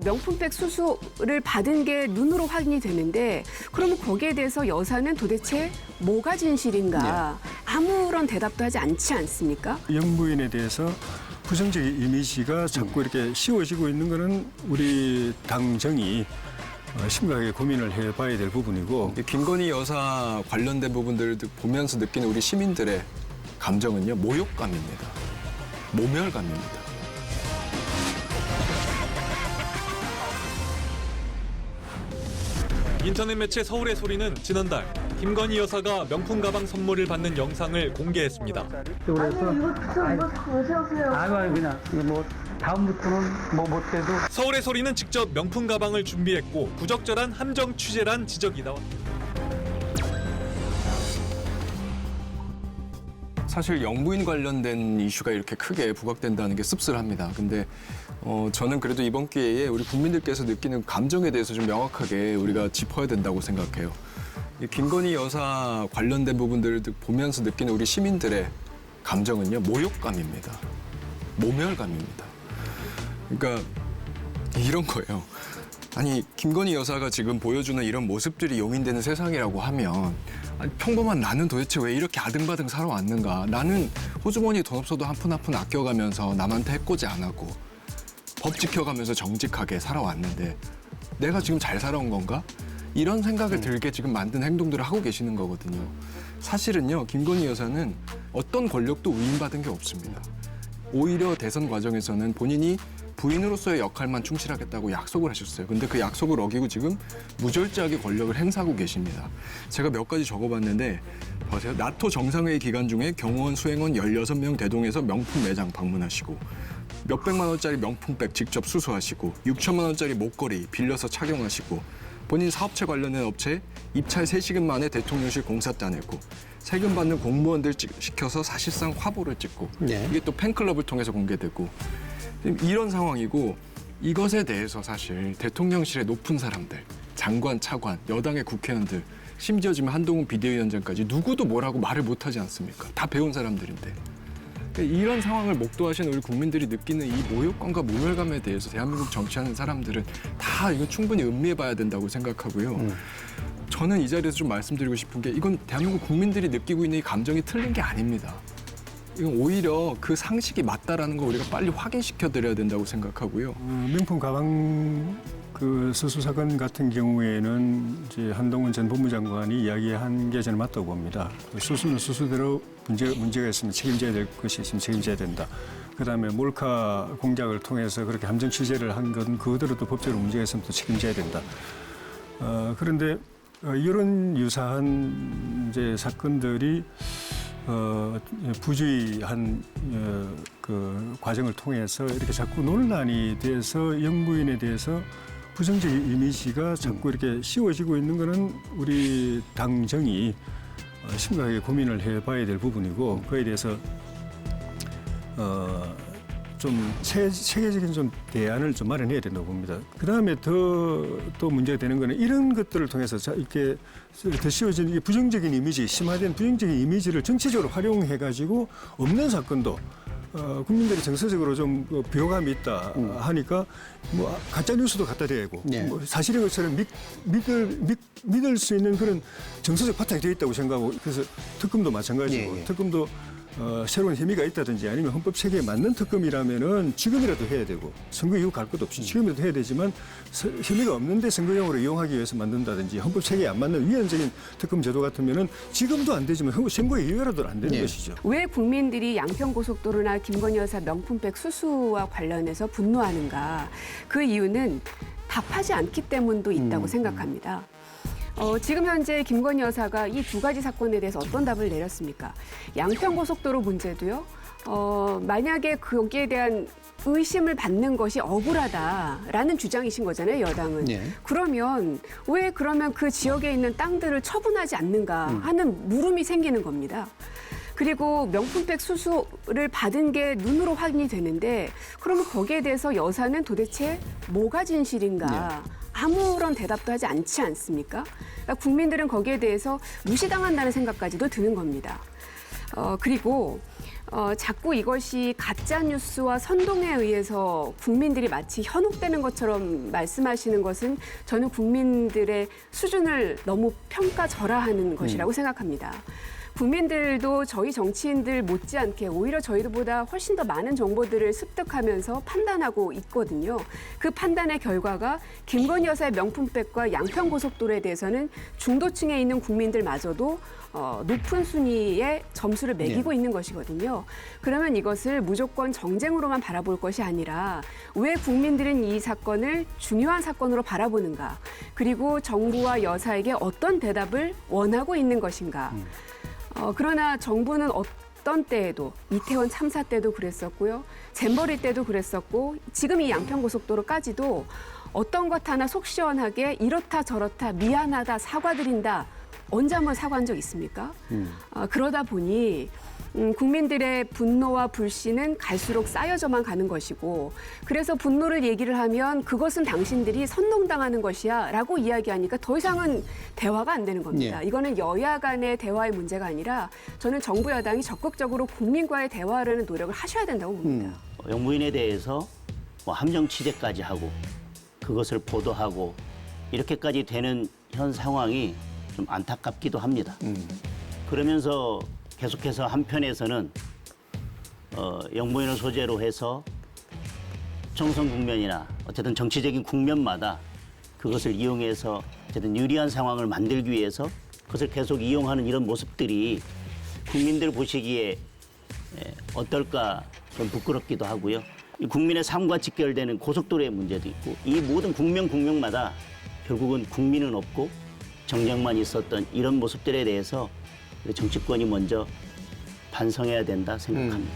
명품백 수수를 받은 게 눈으로 확인이 되는데 그러면 거기에 대해서 여사는 도대체 뭐가 진실인가 아무런 대답도 하지 않지 않습니까? 영부인에 대해서 부정적인 이미지가 자꾸 이렇게 씌워지고 있는 거는 우리 당정이 심각하게 고민을 해봐야 될 부분이고, 김건희 여사 관련된 부분들을 보면서 느끼는 우리 시민들의 감정은요, 모욕감입니다. 모멸감입니다. 인터넷 매체 서울의 소리는 지난달 김건희 여사가 명품 가방 선물을 받는 영상을 공개했습니다. 그래서 이거 왜 세우세요? 아니 그냥 뭐 다음부터는 뭐 못해도. 서울의 소리는 직접 명품 가방을 준비했고 부적절한 함정 취재란 지적이 나왔습니다. 사실 영부인 관련된 이슈가 이렇게 크게 부각된다는 게 씁쓸합니다. 근데 저는 그래도 이번 기회에 우리 국민들께서 느끼는 감정에 대해서 좀 명확하게 우리가 짚어야 된다고 생각해요. 이 김건희 여사 관련된 부분들을 보면서 느끼는 우리 시민들의 감정은요, 모욕감입니다. 모멸감입니다. 그러니까 이런 거예요. 아니, 김건희 여사가 지금 보여주는 이런 모습들이 용인되는 세상이라고 하면 아니, 평범한 나는 도대체 왜 이렇게 아등바등 살아왔는가. 나는 호주머니에 돈 없어도 한 푼 한 푼 아껴가면서 남한테 해코지 안 하고 법 지켜가면서 정직하게 살아왔는데 내가 지금 잘 살아온 건가? 이런 생각을 들게 지금 만든 행동들을 하고 계시는 거거든요. 사실은요, 김건희 여사는 어떤 권력도 위임받은 게 없습니다. 오히려 대선 과정에서는 본인이 부인으로서의 역할만 충실하겠다고 약속을 하셨어요. 근데 그 약속을 어기고 지금 무절제하게 권력을 행사하고 계십니다. 제가 몇 가지 적어봤는데 보세요. 나토 정상회의 기간 중에 경호원, 수행원 16명 대동해서 명품 매장 방문하시고 몇백만 원짜리 명품백 직접 수수하시고 6천만 원짜리 목걸이 빌려서 착용하시고 본인 사업체 관련된 업체 입찰 3시간 만에 대통령실 공사 따내고 세금 받는 공무원들 시켜서 사실상 화보를 찍고 이게 또 팬클럽을 통해서 공개되고 이런 상황이고 이것에 대해서 사실 대통령실의 높은 사람들, 장관, 차관, 여당의 국회의원들 심지어 지금 한동훈 비대위원장까지 누구도 뭐라고 말을 못하지 않습니까? 다 배운 사람들인데. 이런 상황을 목도하시는 우리 국민들이 느끼는 이 모욕감과 모멸감에 대해서 대한민국 정치하는 사람들은 다 이거 충분히 음미해봐야 된다고 생각하고요. 저는 이 자리에서 좀 말씀드리고 싶은 게 이건 대한민국 국민들이 느끼고 있는 이 감정이 틀린 게 아닙니다. 이건 오히려 그 상식이 맞다라는 거 우리가 빨리 확인시켜드려야 된다고 생각하고요. 명품 가방 그 수수 사건 같은 경우에는 이제 한동훈 전 법무장관이 이야기한 게 저는 맞다고 봅니다. 수수는 수수대로 문제가 있으면 책임져야 될 것이 있으면 책임져야 된다. 그다음에 몰카 공작을 통해서 그렇게 함정 취재를 한 건 그대로도 법적으로 문제가 있으면 또 책임져야 된다. 그런데 이런 유사한 이제 사건들이 부주의한 그 과정을 통해서 이렇게 자꾸 논란이 돼서 영부인에 대해서 부정적인 이미지가 자꾸 이렇게 씌워지고 있는 거는 우리 당정이 심각하게 고민을 해봐야 될 부분이고 그에 대해서 좀 체계적인 좀 대안을 좀 마련해야 된다고 봅니다. 그 다음에 또 문제가 되는 거는 이런 것들을 통해서 이렇게 더 씌워진 이 부정적인 이미지, 심화된 부정적인 이미지를 정치적으로 활용해가지고 없는 사건도 국민들이 정서적으로 좀 비호감이 있다 하니까 뭐 가짜 뉴스도 갖다 대고 뭐 사실인 것처럼 믿을 수 있는 그런 정서적 바탕이 되어 있다고 생각하고 그래서 특검도 마찬가지고 특검도 새로운 혐의가 있다든지 아니면 헌법 체계에 맞는 특검이라면은 지금이라도 해야 되고 선거 이후 갈 것도 없이 지금이라도 해야 되지만 혐의가 없는데 선거용으로 이용하기 위해서 만든다든지 헌법 체계에 안 맞는 위헌적인 특검 제도 같으면은 지금도 안 되지만 선거 이후라도 안 되는 것이죠. 왜 국민들이 양평고속도로나 김건희 여사 명품백 수수와 관련해서 분노하는가? 그 이유는 답하지 않기 때문도 있다고 생각합니다. 지금 현재 김건희 여사가 이 두 가지 사건에 대해서 어떤 답을 내렸습니까? 양평고속도로 문제도요. 만약에 거기에 대한 의심을 받는 것이 억울하다라는 주장이신 거잖아요, 여당은. 그러면 왜 그러면 그 지역에 있는 땅들을 처분하지 않는가 하는 물음이 생기는 겁니다. 그리고 명품백 수수를 받은 게 눈으로 확인이 되는데 그러면 거기에 대해서 여사는 도대체 뭐가 진실인가? 아무런 대답도 하지 않지 않습니까? 그러니까 국민들은 거기에 대해서 무시당한다는 생각까지도 드는 겁니다. 그리고 자꾸 이것이 가짜 뉴스와 선동에 의해서 국민들이 마치 현혹되는 것처럼 말씀하시는 것은 저는 국민들의 수준을 너무 평가절하하는 것이라고 생각합니다. 국민들도 저희 정치인들 못지않게 오히려 저희들보다 훨씬 더 많은 정보들을 습득하면서 판단하고 있거든요. 그 판단의 결과가 김건희 여사의 명품백과 양평고속도로에 대해서는 중도층에 있는 국민들마저도 높은 순위의 점수를 매기고 있는 것이거든요. 그러면 이것을 무조건 정쟁으로만 바라볼 것이 아니라 왜 국민들은 이 사건을 중요한 사건으로 바라보는가, 그리고 정부와 여사에게 어떤 대답을 원하고 있는 것인가. 그러나 정부는 어떤 때에도 이태원 참사 때도 그랬었고요. 잼버리 때도 그랬었고 지금 이 양평고속도로까지도 어떤 것 하나 속 시원하게 이렇다 저렇다 미안하다 사과드린다 언제 한번 사과한 적 있습니까? 그러다 보니 국민들의 분노와 불신은 갈수록 쌓여져만 가는 것이고, 그래서 분노를 얘기를 하면 그것은 당신들이 선동당하는 것이야 라고 이야기하니까 더 이상은 대화가 안 되는 겁니다. 이거는 여야 간의 대화의 문제가 아니라 저는 정부 여당이 적극적으로 국민과의 대화를 하는 노력을 하셔야 된다고 봅니다. 영부인에 대해서 함정 취재까지 하고 그것을 보도하고 이렇게까지 되는 현 상황이 좀 안타깝기도 합니다. 그러면서 계속해서 한편에서는 영부인을 소재로 해서 총선 국면이나 어쨌든 정치적인 국면마다 그것을 이용해서 어쨌든 유리한 상황을 만들기 위해서 그것을 계속 이용하는 이런 모습들이 국민들 보시기에 어떨까 좀 부끄럽기도 하고요. 이 국민의 삶과 직결되는 고속도로의 문제도 있고 이 모든 국면마다 결국은 국민은 없고 정쟁만 있었던 이런 모습들에 대해서 우리 정치권이 먼저 반성해야 된다 생각합니다.